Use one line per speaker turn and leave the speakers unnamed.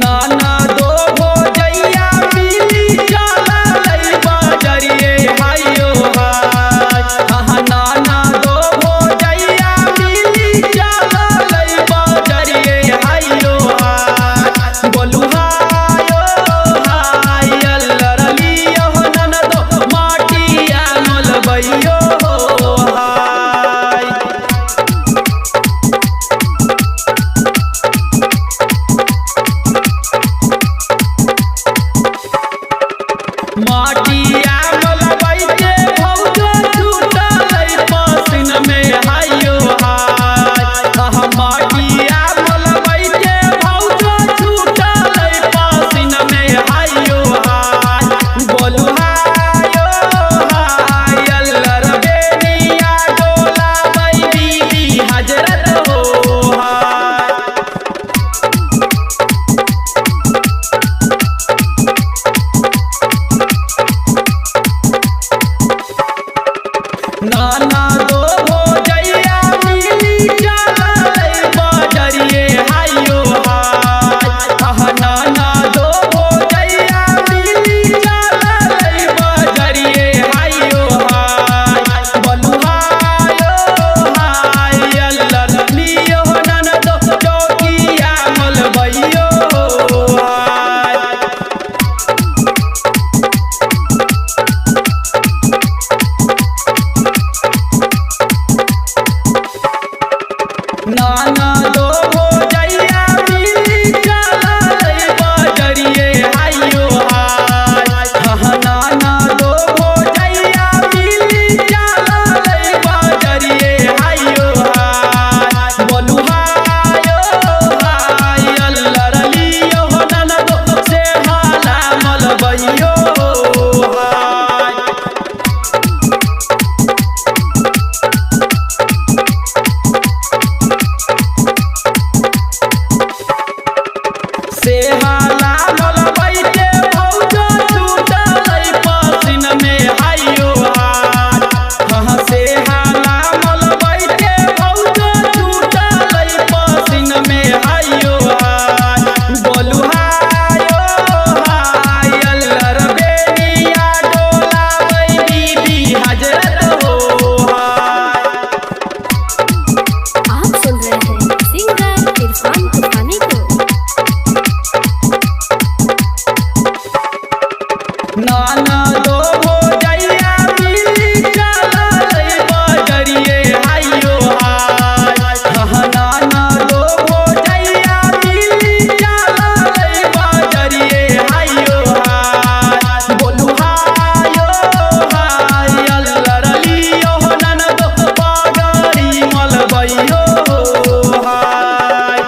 नाना दो हो जैया मिली चला लई बजरिए हायो हाय। नाना दो हो जैया मिली चला लई बजरिए हायो हाय। बोलू हायो हाय अल्लरलियो नन दो माटिया मोलबैयो हाय। माटिया मोलबई के भौजो छूटल पसिन में हायो हाय। माटिया मोलबई के भौजो छूटल पसिन में हायो हाय। बोलू हायो हाय अल्लर बेनिया डोला बीबी हजरत हो हाय। नाना दो हो जैया मिली चला लई बजरिए हायो हाय। नाना दो हो जैया मिली चला लई बजरिए हायो हाय। बोलू हायो हाय अल्लरलियो नन दो चौकिया मोलबैयो हाय। नाना दो हो जैया मिली चला लई बजरिए हायो हाय। नाना दो हो जैया मिली चला लई बजरिए हायो हाय। बोलू हायो हाय अल्लरलियो नन दो से हाला मोलबैयो हाय। से हाला मोलबई के भौजो छूटल पसिन में हायो हाय। से हाला मोलबई के भौजो छूटल पसिन में हायो हाय। बोलू हायो हाय अल्लर बेनिया डोला बीबी हजरत हो हाय।
आप सुन रहे हैं सिंगर इरफान तूफानी को।
नाना दो हो जैया मिली चला लई बजरिए हायो हाय। नाना दो हो जैया मिली चला लई बजरिए हायो हाय। बोलू हायो हाय अल्लरलियो नन दो पगड़ी मोलबैयो हाय।